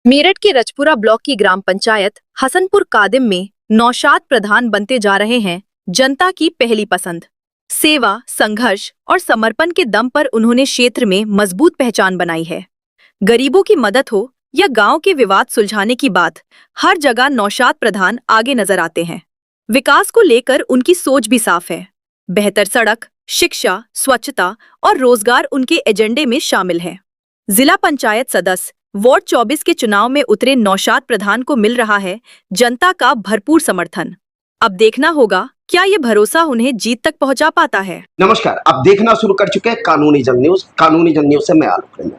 मेरठ के रजपुरा ब्लॉक की ग्राम पंचायत हसनपुर कादिम में नौशाद प्रधान बनते जा रहे हैं जनता की पहली पसंद। सेवा, संघर्ष और समर्पण के दम पर उन्होंने क्षेत्र में मजबूत पहचान बनाई है। गरीबों की मदद हो या गांव के विवाद सुलझाने की बात, हर जगह नौशाद प्रधान आगे नजर आते हैं। विकास को लेकर उनकी सोच भी साफ है। बेहतर सड़क, शिक्षा, स्वच्छता और रोजगार उनके एजेंडे में शामिल है। जिला पंचायत सदस्य वार्ड 24 के चुनाव में उतरे नौशाद प्रधान को मिल रहा है जनता का भरपूर समर्थन। अब देखना होगा क्या ये भरोसा उन्हें जीत तक पहुंचा पाता है। नमस्कार, आप देखना शुरू कर चुके हैं कानूनी जंग न्यूज। कानूनी जंग न्यूज से मैं आलोक रंजन।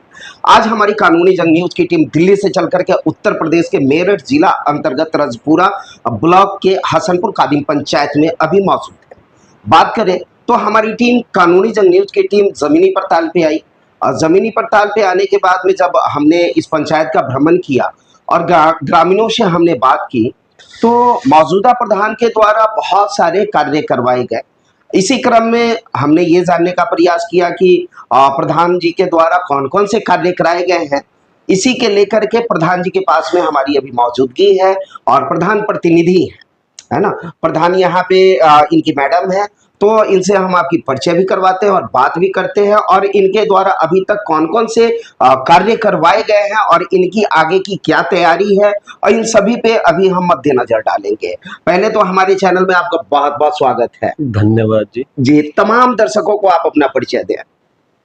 आज हमारी कानूनी जंग न्यूज की टीम दिल्ली से चल करके उत्तर प्रदेश के मेरठ जिला अंतर्गत रजपुरा ब्लॉक के हसनपुर कादिम पंचायत में अभी मौजूद है। बात करें तो हमारी टीम कानूनी जंग न्यूज की टीम जमीनी पड़ताल पे आई और जमीनी पड़ताल पे आने के बाद में जब हमने इस पंचायत का भ्रमण किया और ग्रामीणों से हमने बात की तो मौजूदा प्रधान के द्वारा बहुत सारे कार्य करवाए गए। इसी क्रम में हमने ये जानने का प्रयास किया कि प्रधान जी के द्वारा कौन कौन से कार्य कराए गए हैं। इसी के लेकर के प्रधान जी के पास में हमारी अभी मौजूदगी है और प्रधान प्रतिनिधि है ना। प्रधान यहाँ पे इनकी मैडम है, तो इनसे हम आपकी परिचय भी करवाते हैं और बात भी करते हैं और इनके द्वारा अभी तक कौन कौन से कार्य करवाए गए हैं और इनकी आगे की क्या तैयारी है और इन सभी पे अभी हम मद्देनजर डालेंगे। पहले तो हमारे चैनल में आपका बहुत बहुत स्वागत है। धन्यवाद जी। जी, तमाम दर्शकों को आप अपना परिचय दें।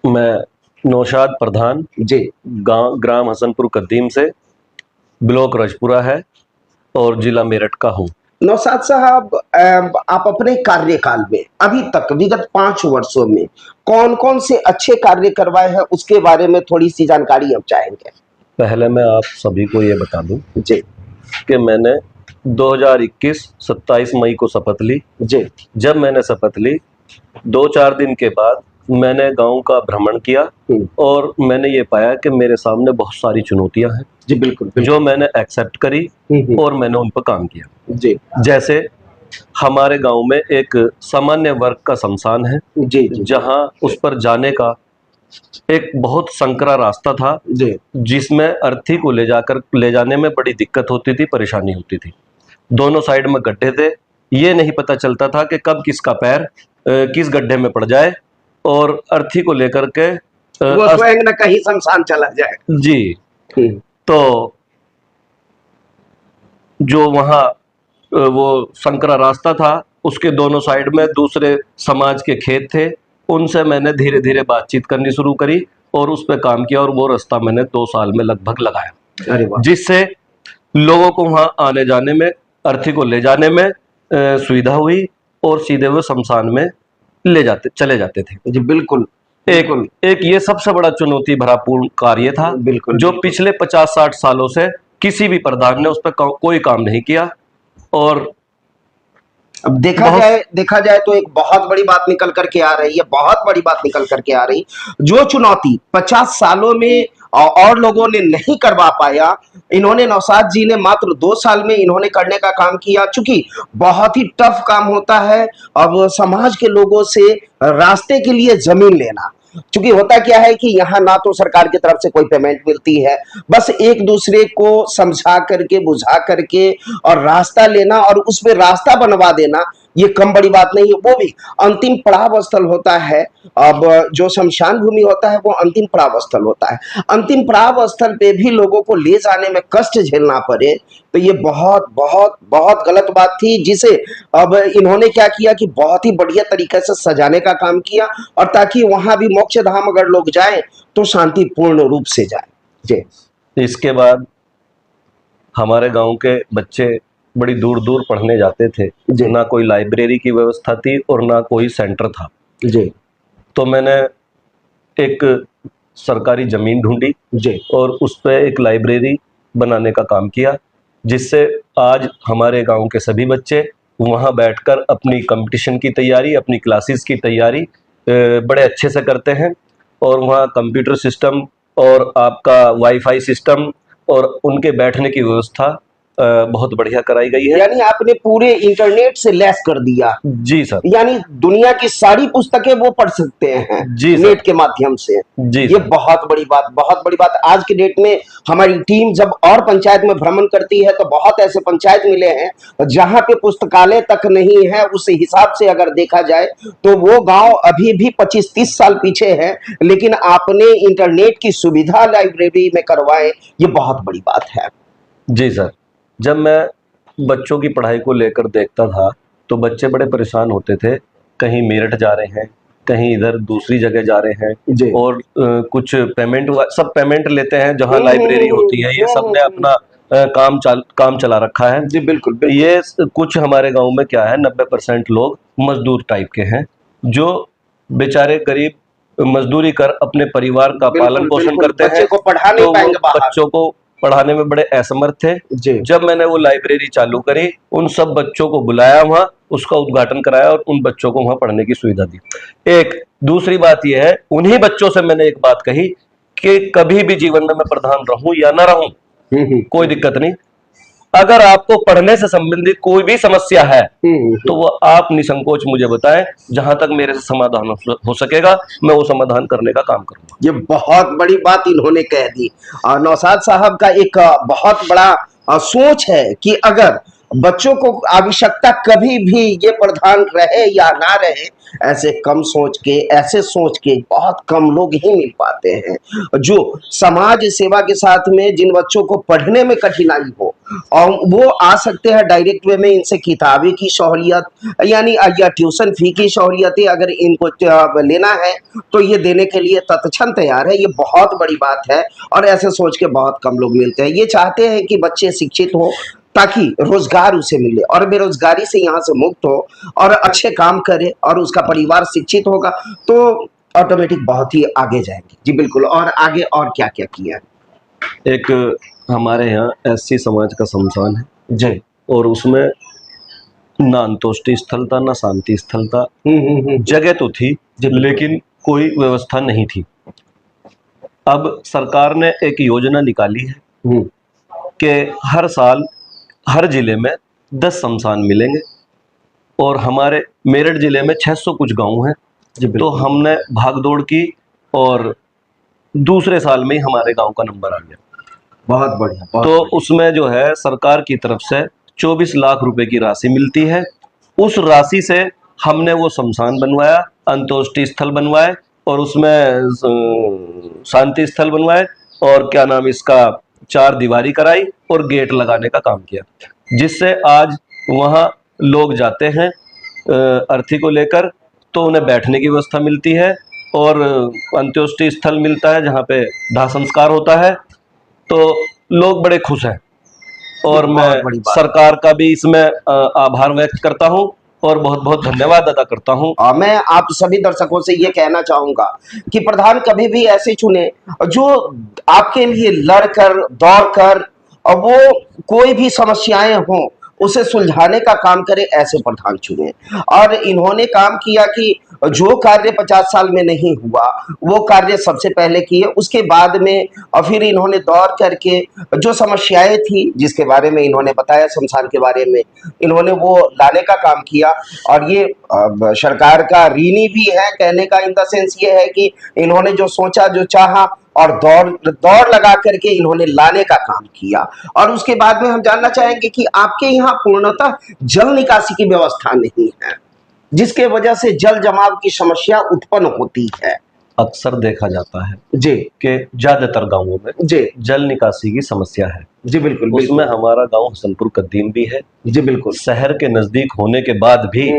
मैं नौशाद प्रधान जी, ग्राम हसनपुर कदीम से, ब्लॉक रजपुरा है और जिला मेरठ का हूँ। नौशाद साहब, आप अपने कार्यकाल में अभी तक विगत 5 वर्षों में कौन कौन से अच्छे कार्य करवाए हैं उसके बारे में थोड़ी सी जानकारी हम चाहेंगे। पहले मैं आप सभी को ये बता दूं जी कि मैंने 2021 27 मई को शपथ ली। जी, जब मैंने शपथ ली 2-4 दिन के बाद मैंने गांव का भ्रमण किया और मैंने ये पाया कि मेरे सामने बहुत सारी चुनौतियां हैं। जी बिल्कुल, जो मैंने एक्सेप्ट करी और मैंने उन पर काम किया। जी, जैसे हमारे गांव में एक सामान्य वर्ग का शमशान है, जी जी, जहां उस पर जाने का एक बहुत संकरा रास्ता था, जी, जिसमें अर्थी को ले जाने में बड़ी दिक्कत होती थी, परेशानी होती थी। दोनों साइड में गड्ढे थे, ये नहीं पता चलता था कि कब किसका पैर किस गड्ढे में पड़ जाए और अर्थी को लेकर के वो स्वयं न कहीं शमशान चला जाए। जी। तो जो वहाँ वो संकरा रास्ता था, उसके दोनों साइड में दूसरे समाज के खेत थे। उनसे मैंने धीरे धीरे बातचीत करनी शुरू करी और उस पर काम किया और वो रास्ता मैंने 2 साल में लगभग लगाया। अरे वाह। जिससे लोगों को वहाँ आने जाने में, अर्थी को ले जाने में सुविधा हुई और सीधे वो शमशान में चले जाते थे। जी बिल्कुल, एक ये सबसे बड़ा चुनौती भरापूर्ण कार्य था, बिल्कुल, जो पिछले 50-60 सालों से किसी भी प्रधान ने उस पर कोई काम नहीं किया। और अब देखा जाए तो एक बहुत बड़ी बात निकल करके आ रही है, बहुत बड़ी बात निकल करके आ रही। जो चुनौती 50 सालों में और लोगों ने नहीं करवा पाया, इन्होंने नौशाद जी ने मात्र 2 साल में इन्होंने करने का काम किया। चूंकि बहुत ही टफ काम होता है अब समाज के लोगों से रास्ते के लिए जमीन लेना। क्योंकि होता क्या है कि यहाँ ना तो सरकार की तरफ से कोई पेमेंट मिलती है, बस एक दूसरे को समझा करके, बुझा करके और रास्ता लेना और उस पे रास्ता बनवा देना, ये कम बड़ी बात नहीं है। वो भी अंतिम पड़ाव स्थल होता है। अब जो शमशान भूमि होता है वो अंतिम पड़ाव स्थल होता है। अंतिम पड़ाव स्थल पे भी लोगों को ले जाने में कष्ट झेलना पड़े, तो ये बहुत बहुत बहुत गलत बात थी, जिसे अब इन्होंने क्या किया कि बहुत ही बढ़िया तरीके से सजाने का काम किया और ताकि वहां भी मोक्ष धाम अगर लोग जाएं तो शांतिपूर्ण रूप से जाएं। जी, इसके बाद हमारे गांव के बच्चे बड़ी दूर दूर पढ़ने जाते थे, ना कोई लाइब्रेरी की व्यवस्था थी और ना कोई सेंटर था। जी, तो मैंने एक सरकारी जमीन ढूंढी जी, और उस पर एक लाइब्रेरी बनाने का काम किया, जिससे आज हमारे गांव के सभी बच्चे वहां बैठकर अपनी कंपटीशन की तैयारी, अपनी क्लासेस की तैयारी बड़े अच्छे से करते हैं। और वहाँ कंप्यूटर सिस्टम और आपका वाईफाई सिस्टम और उनके बैठने की व्यवस्था बहुत बढ़िया कराई गई है। यानी आपने पूरे इंटरनेट से लैस कर दिया। जी सर। यानी दुनिया की सारी पुस्तकें वो पढ़ सकते हैं जी सर। नेट के माध्यम से। जी ये सर। बहुत बड़ी बात, बहुत बड़ी बात। आज के डेट में हमारी टीम जब और पंचायत में भ्रमण करती है तो बहुत ऐसे पंचायत मिले हैं जहां पे पुस्तकालय तक नहीं है। उस हिसाब से अगर देखा जाए तो वो गांव अभी भी 25-30 साल पीछे है, लेकिन आपने इंटरनेट की सुविधा लाइब्रेरी में करवाए, ये बहुत बड़ी बात है। जी सर। जब मैं बच्चों की पढ़ाई को लेकर देखता था तो बच्चे बड़े परेशान होते थे, कहीं मेरठ जा रहे हैं, कहीं इधर दूसरी जगह जा रहे जी। हैं, और कुछ सब पेमेंट लेते हैं जहां लाइब्रेरी होती है। ये सब ने अपना काम चला रखा है। जी बिल्कुल बिल्कुल। ये कुछ हमारे गांव में क्या है, 90% लोग मजदूर टाइप के हैं, जो बेचारे गरीब मजदूरी कर अपने परिवार का पालन पोषण बिल्कुल, करते बच्चे हैं। को पढ़ा नहीं तो वो पाएंगे बाहर। बच्चों को पढ़ाने में बड़े असमर्थ थे। जी। जब मैंने वो लाइब्रेरी चालू करी, उन सब बच्चों को बुलाया, वहां उसका उद्घाटन कराया और उन बच्चों को वहां पढ़ने की सुविधा दी। एक दूसरी बात यह है, उन्हीं बच्चों से मैंने एक बात कही कि कभी भी जीवन में मैं प्रधान रहूं या ना रहूं, कोई दिक्कत नहीं, अगर आपको पढ़ने से संबंधित कोई भी समस्या है तो वो आप निसंकोच मुझे बताएं। जहां तक मेरे से समाधान हो सकेगा मैं वो समाधान करने का काम करूंगा। ये बहुत बड़ी बात इन्होंने कह दी। नौशाद साहब का एक बहुत बड़ा सोच है कि अगर बच्चों को आवश्यकता कभी भी ये प्रधान रहे या ना रहे, ऐसे ऐसे सोच के बहुत कम लोग ही मिल पाते हैं जो समाज सेवा के साथ में जिन बच्चों को पढ़ने में कठिनाई हो और वो आ सकते हैं डायरेक्ट वे में। इनसे किताबें की सहूलियत यानी या ट्यूशन फी की सहूलियतें अगर इनको लेना है तो ये देने के लिए तत्क्षण तैयार है। ये बहुत बड़ी बात है और ऐसे सोच के बहुत कम लोग मिलते हैं। ये चाहते हैं कि बच्चे शिक्षित हो ताकि रोजगार उसे मिले और बेरोजगारी से यहाँ से मुक्त हो और अच्छे काम करे और उसका परिवार शिक्षित होगा तो ऑटोमेटिक बहुत ही आगे जाएंगे। जी बिल्कुल। और आगे और क्या क्या किया? एक हमारे यहाँ एससी समाज का शमशान है जी। और उसमें ना अंतोष्टि स्थल था ना शांति स्थल था। जगह तो थी लेकिन कोई व्यवस्था नहीं थी। अब सरकार ने एक योजना निकाली है कि हर साल हर जिले में 10 शमशान मिलेंगे और हमारे मेरठ जिले में 600 कुछ गांव हैं। तो हमने भागदौड़ की और दूसरे साल में ही हमारे गांव का नंबर आ गया। बहुत बढ़िया। तो उसमें जो है सरकार की तरफ से 24 लाख रुपए की राशि मिलती है। उस राशि से हमने वो शमशान बनवाया, अंतोष्टि स्थल बनवाए और उसमें शांति स्थल बनवाए और क्या नाम इसका 4 दीवारी कराई और गेट लगाने का काम किया, जिससे आज वहाँ लोग जाते हैं अर्थी को लेकर तो उन्हें बैठने की व्यवस्था मिलती है और अंत्योष्टि स्थल मिलता है जहाँ पे दाह संस्कार होता है। तो लोग बड़े खुश हैं और मैं सरकार का भी इसमें आभार व्यक्त करता हूँ और बहुत बहुत धन्यवाद अदा करता हूँ। मैं आप सभी दर्शकों से ये कहना चाहूंगा कि प्रधान कभी भी ऐसे चुने जो आपके लिए लड़कर दौड़कर और वो कोई भी समस्याएं हों उसे सुलझाने का काम करे, ऐसे प्रधान चुने। और इन्होंने काम किया कि जो कार्य 50 साल में नहीं हुआ वो कार्य सबसे पहले किए, उसके बाद में और फिर इन्होंने दौड़ करके जो समस्याएं थी जिसके बारे में इन्होंने बताया, शमशान के बारे में इन्होंने वो लाने का काम किया। और ये सरकार का ऋणी भी है, कहने का इन द सेंस ये है कि इन्होंने जो सोचा जो चाहा और दौड़ लगा करके इन्होंने लाने का काम किया। और उसके बाद में हम जानना चाहेंगे कि आपके यहाँ पूर्णतः जल निकासी की व्यवस्था नहीं है, जिसके वजह से जल जमाव की समस्या उत्पन्न होती है। अक्सर देखा जाता है जी कि ज्यादातर गांवों में जी जल निकासी की समस्या है। जी बिल्कुल। उसमें हमारा गांव हसनपुर कदीम भी है। जी बिल्कुल। शहर के नजदीक होने के बाद भी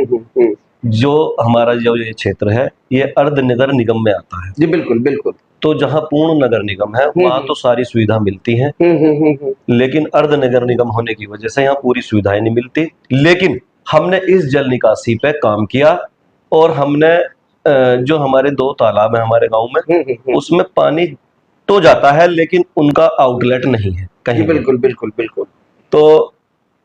जो हमारा जो ये क्षेत्र है ये अर्ध नगर निगम में आता है। जी बिल्कुल बिल्कुल। तो जहाँ पूर्ण नगर निगम है वहाँ तो सारी सुविधा मिलती है, लेकिन अर्ध नगर निगम होने की वजह से यहाँ पूरी सुविधाएं नहीं मिलती। लेकिन हमने इस जल निकासी पे काम किया और हमने जो हमारे 2 तालाब है हमारे गांव में उसमें पानी तो जाता है लेकिन उनका आउटलेट नहीं है कहीं। बिल्कुल बिल्कुल बिल्कुल। तो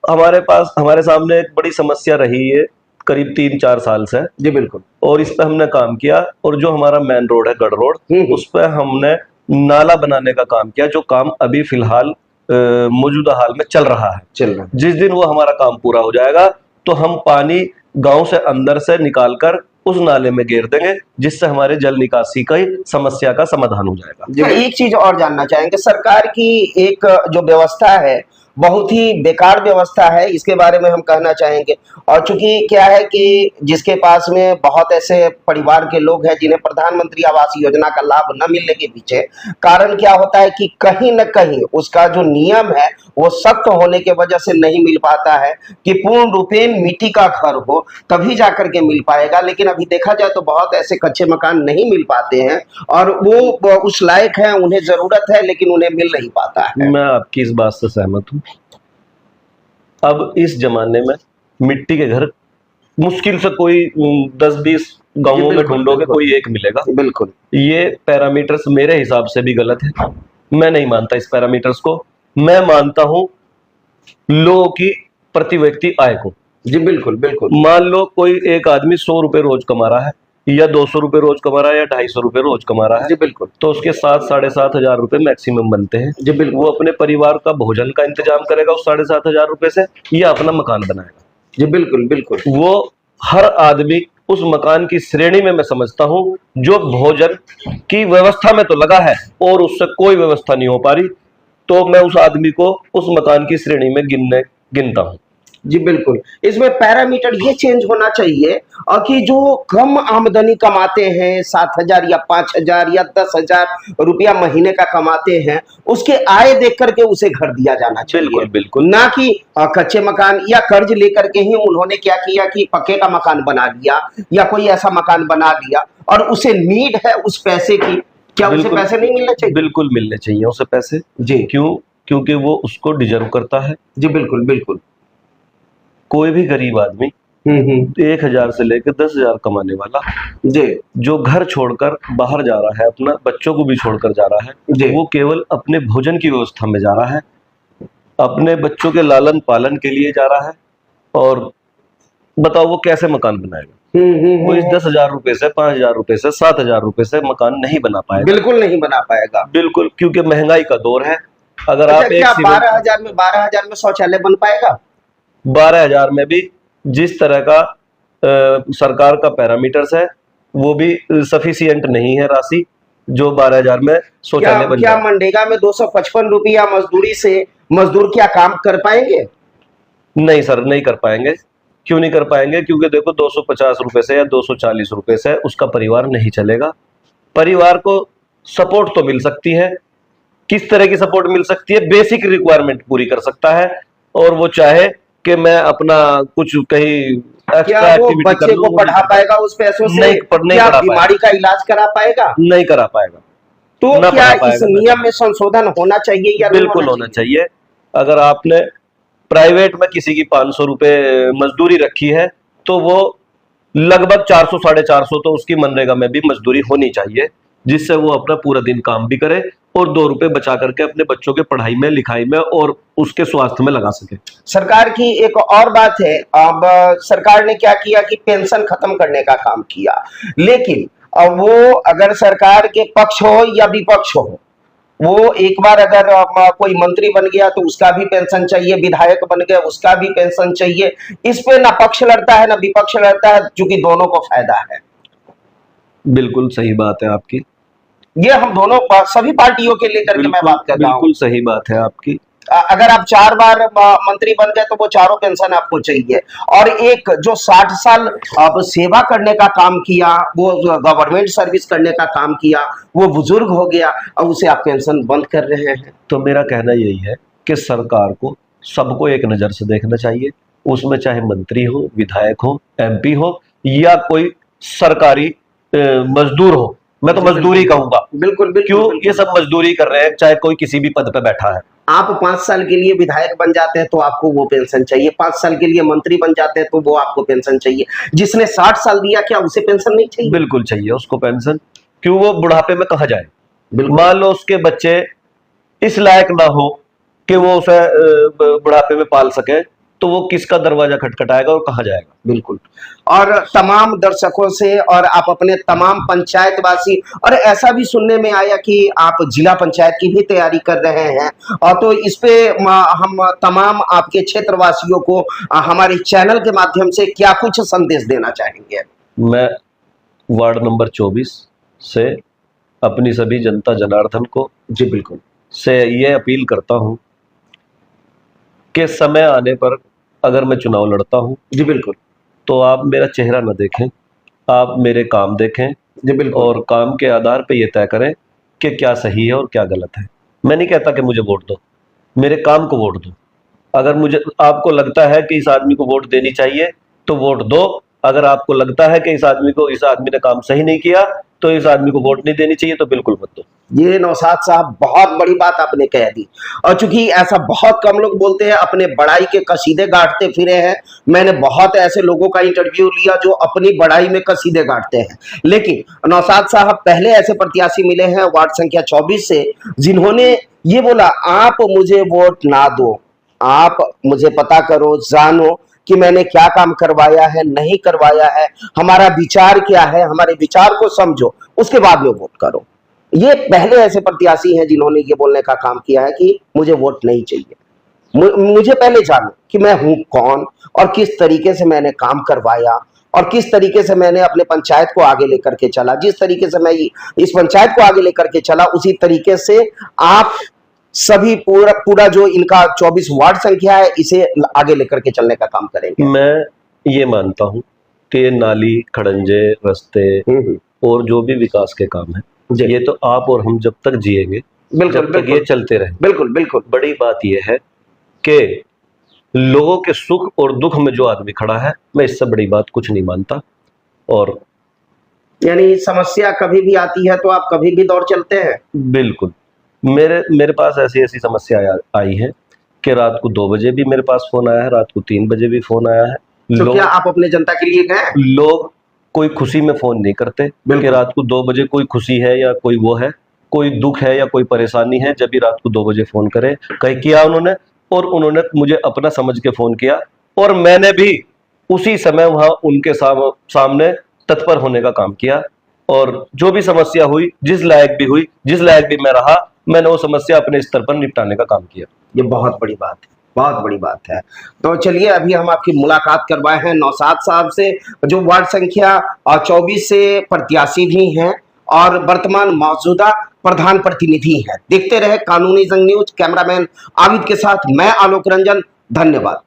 हमारे सामने एक बड़ी समस्या रही है करीब 3-4 साल से। जी बिल्कुल। और इस पे हमने काम किया और जो हमारा मेन रोड है गढ़ रोड, उस पे हमने नाला बनाने का काम किया, जो काम अभी फिलहाल मौजूदा हाल में चल रहा है। चल रहा है। जिस दिन वो हमारा काम पूरा हो जाएगा तो हम पानी गांव से अंदर से निकालकर उस नाले में घेर देंगे, जिससे हमारे जल निकासी की समस्या का समाधान हो जाएगा। एक चीज और जानना चाहेंगे, सरकार की एक जो व्यवस्था है बहुत ही बेकार व्यवस्था है, इसके बारे में हम कहना चाहेंगे। और चूंकि क्या है कि जिसके पास में बहुत ऐसे परिवार के लोग हैं जिन्हें प्रधानमंत्री आवास योजना का लाभ न मिलने के पीछे कारण क्या होता है कि कहीं न कहीं उसका जो नियम है वो सख्त होने के वजह से नहीं मिल पाता है कि पूर्ण रूपेण मिट्टी का घर हो तभी जाकर के मिल पाएगा। लेकिन अभी देखा जाए तो बहुत ऐसे कच्चे मकान नहीं मिल पाते हैं और वो उस लायक है, उन्हें जरूरत है लेकिन उन्हें मिल नहीं पाता है। मैं आपकी इस बात से सहमत हूँ। अब इस जमाने में मिट्टी के घर मुश्किल से कोई 10-20 गांवों में ढूंढोगे कोई एक मिलेगा। बिल्कुल, ये पैरामीटर्स मेरे हिसाब से भी गलत है। मैं नहीं मानता इस पैरामीटर्स को। मैं मानता हूं लोगों की प्रति व्यक्ति आय को। जी बिल्कुल बिल्कुल। मान लो कोई एक आदमी 100 रुपए रोज कमा रहा है या 200 रुपए रोज कमा रहा है या 250 रुपए रोज कमा रहा है। जी बिल्कुल। तो उसके 7-7.5 हजार रुपए मैक्सिमम बनते हैं। जी बिल्कुल। वो अपने परिवार का भोजन का इंतजाम करेगा उस 7.5 हजार रुपए से, या अपना मकान बनाएगा। जी बिल्कुल बिल्कुल। वो हर आदमी उस मकान की श्रेणी में मैं समझता हूं जो भोजन की व्यवस्था में तो लगा है और उससे कोई व्यवस्था नहीं हो पा रही, तो मैं उस आदमी को उस मकान की श्रेणी में गिनता हूं। जी बिल्कुल। इसमें पैरामीटर ये चेंज होना चाहिए कि जो कम आमदनी कमाते हैं 7,000 या 5,000 या 10,000 रुपया महीने का कमाते हैं, उसके आय देख करके उसे घर दिया जाना चाहिए। बिल्कुल बिल्कुल। ना कि कच्चे मकान या कर्ज लेकर के ही उन्होंने क्या किया कि पक्के का मकान बना लिया या कोई ऐसा मकान बना लिया और उसे नीड है उस पैसे की, क्या उसे पैसे नहीं मिलने चाहिए? बिल्कुल मिलने चाहिए उसे पैसे। जी। क्यों? क्योंकि वो उसको डिजर्व करता है। जी बिल्कुल बिल्कुल। कोई भी गरीब आदमी 1,000 से लेकर 10,000 कमाने वाला जी जो घर छोड़कर बाहर जा रहा है, अपना बच्चों को भी छोड़कर जा रहा है, वो केवल अपने भोजन की व्यवस्था में जा रहा है, अपने बच्चों के लालन पालन के लिए जा रहा है। और बताओ वो कैसे मकान बनाएगा? वो इस 10,000 रुपए से, 5,000 रुपए से, 7,000 रुपए से मकान नहीं बना पाएगा। बिल्कुल नहीं बना पाएगा। बिल्कुल, क्योंकि महंगाई का दौर है। अगर अच्छा, आप एक क्या 12,000 में शौचालय बन पाएगा? 12,000 में भी जिस तरह का सरकार का पैरामीटर्स है वो भी सफिशिएंट नहीं है राशि जो 12,000 में शौचालय बन क्या जाए। मनरेगा में 255 रुपया मजदूरी से मजदूर क्या काम कर पाएंगे? नहीं सर, नहीं कर पाएंगे। क्यों नहीं कर पाएंगे? क्योंकि देखो 250 रुपए से या 240 रुपए से उसका परिवार नहीं चलेगा। परिवार को सपोर्ट तो मिल सकती है। किस तरह की सपोर्ट मिल सकती है? बेसिक रिक्वायरमेंट पूरी कर सकता है और वो चाहे कि मैं अपना कुछ कहीं क्या वो बच्चे को पढ़ा पाएगा उस पैसों से? नहीं क्या बीमारी का इलाज करा पाएगा? नहीं करा पाएगा। तो क्या इस नियम में संशोधन होना चाहिए या बिल्कुल होना चाहिए। अगर आपने प्राइवेट में किसी की 500 रुपए मजदूरी रखी है तो वो लगभग 400-450 तो उसकी मनरेगा में भी मजदूरी होनी चाहिए, जिससे वो अपना पूरा दिन काम भी करे और 2 रुपए बचा करके अपने बच्चों के पढ़ाई में, लिखाई में और उसके स्वास्थ्य में लगा सके। सरकार की एक और बात है, अब सरकार ने क्या किया कि पेंशन खत्म करने का काम किया, लेकिन वो अगर सरकार के पक्ष हो या विपक्ष हो, वो एक बार अगर कोई मंत्री बन गया तो उसका भी पेंशन चाहिए, विधायक बन गया उसका भी पेंशन चाहिए। इस पे ना पक्ष लड़ता है ना विपक्ष लड़ता है, क्योंकि दोनों को फायदा है। बिल्कुल सही बात है आपकी। ये हम दोनों सभी पार्टियों के लेकर के मैं बात कर रहा हूं। बिल्कुल सही बात है आपकी। अगर आप 4 बार मंत्री बन गए तो वो चारों पेंशन आपको चाहिए। और एक जो 60 साल अब सेवा करने का काम किया, वो गवर्नमेंट सर्विस करने का काम किया, वो बुजुर्ग हो गया, अब उसे आप पेंशन बंद कर रहे हैं। तो मेरा कहना यही है कि सरकार को सबको एक नजर से देखना चाहिए, उसमें चाहे मंत्री हो, विधायक हो, MP हो या कोई सरकारी मजदूर हो। मैं तो मजदूरी कहूंगा। बिल्कुल बिल्कुल। क्यों? ये सब मजदूरी कर रहे हैं, चाहे कोई किसी भी पद पे बैठा है। आप 5 साल के लिए विधायक बन जाते हैं तो आपको वो पेंशन चाहिए, 5 साल के लिए मंत्री बन जाते हैं तो वो आपको पेंशन चाहिए। जिसने 60 साल दिया क्या उसे पेंशन नहीं चाहिए? बिल्कुल चाहिए उसको पेंशन। क्यों? वो बुढ़ापे में कहाँ जाए? मान लो उसके बच्चे इस लायक ना हो कि वो उसे बुढ़ापे में पाल सके, तो वो किसका दरवाजा खटखटाएगा और कहाँ जाएगा। बिल्कुल। और तमाम दर्शकों से और आप अपने तमाम पंचायतवासी, और ऐसा भी सुनने में आया कि आप जिला पंचायत की भी तैयारी कर रहे हैं, और तो इस पे हम तमाम आपके क्षेत्रवासियों को हमारे चैनल के माध्यम से क्या कुछ संदेश देना चाहेंगे? मैं वार्ड नंबर 24 से अपनी सभी जनता जनार्दन को जी बिल्कुल से ये अपील करता हूँ कि समय आने पर अगर मैं चुनाव लड़ता हूँ जी बिल्कुल तो आप मेरा चेहरा न देखें, आप मेरे काम देखें जी बिल्कुल और काम के आधार पे ये तय करें कि क्या सही है और क्या गलत है। मैं नहीं कहता कि मुझे वोट दो, मेरे काम को वोट दो। अगर मुझे आपको लगता है कि इस आदमी को वोट देनी चाहिए तो वोट दो, अगर आपको लगता है कि इस आदमी ने काम सही नहीं किया तो इस आदमी को वोट नहीं देनी चाहिए तो बिल्कुल मत दो। ये नौशाद साहब बहुत बड़ी बात आपने कह दी, और चूंकि ऐसा बहुत कम लोग बोलते हैं, अपने बड़ाई के कसीदे गाड़ते फिरे हैं। मैंने बहुत ऐसे लोगों का इंटरव्यू लिया जो अपनी बड़ाई में कसीदे गाड़ते हैं, लेकिन नौशाद साहब पहले ऐसे प्रत्याशी मिले हैं वार्ड संख्या 24 से जिन्होंने ये बोला, आप मुझे वोट ना दो, आप मुझे पता करो, जानो कि मैंने क्या काम करवाया है, नहीं करवाया है, हमारा विचार क्या है, हमारे विचार को समझो, उसके बाद में वोट करो। ये पहले ऐसे प्रत्याशी हैं जिन्होंने ये बोलने का काम किया है कि मुझे वोट नहीं चाहिए, मुझे पहले जानो कि मैं हूं कौन और किस तरीके से मैंने काम करवाया और किस तरीके से मैंने अपने पंचायत को आगे लेकर के चला। जिस तरीके से मैं इस पंचायत को आगे लेकर के चला, उसी तरीके से आप सभी पूरा जो इनका 24 वार्ड संख्या है इसे आगे लेकर के चलने का काम करेंगे। मैं ये मानता हूँ कि नाली, खड़ंजे, रास्ते और जो भी विकास के काम है ये तो आप और हम जब तक जिएंगे, जब तक ये चलते रहे। बिल्कुल बिल्कुल। बड़ी बात यह है कि लोगों के सुख और दुख में जो आदमी खड़ा है, मैं इससे बड़ी बात कुछ नहीं मानता। और यानी समस्या कभी भी आती है तो आप कभी भी दौड़ चलते हैं? बिल्कुल। मेरे पास ऐसी समस्या आई है कि रात को 2 बजे भी मेरे पास फोन आया है, रात को 3 बजे भी फोन आया है। तो क्या आप अपने जनता के लिए गए? लोग कोई खुशी में फोन नहीं करते कि रात को 2 बजे कोई खुशी है या कोई वो है, कोई दुख है या कोई परेशानी है, जब भी रात को 2 बजे फोन करे। कहीं किया उन्होंने, और उन्होंने मुझे अपना समझ के फोन किया और मैंने भी उसी समय वहां उनके सामने तत्पर होने का काम किया। और जो भी समस्या हुई, जिस लायक भी मैं रहा, मैंने वो समस्या अपने स्तर पर निपटाने का काम किया। ये बहुत बड़ी बात है, बहुत बड़ी बात है। तो चलिए, अभी हम आपकी मुलाकात करवाए हैं नौशाद साहब से, जो वार्ड संख्या 24 से प्रत्याशी भी हैं और वर्तमान मौजूदा प्रधान प्रतिनिधि हैं। देखते रहे कानूनी जंग न्यूज। कैमरामैन आबिद के साथ मैं आलोक रंजन, धन्यवाद।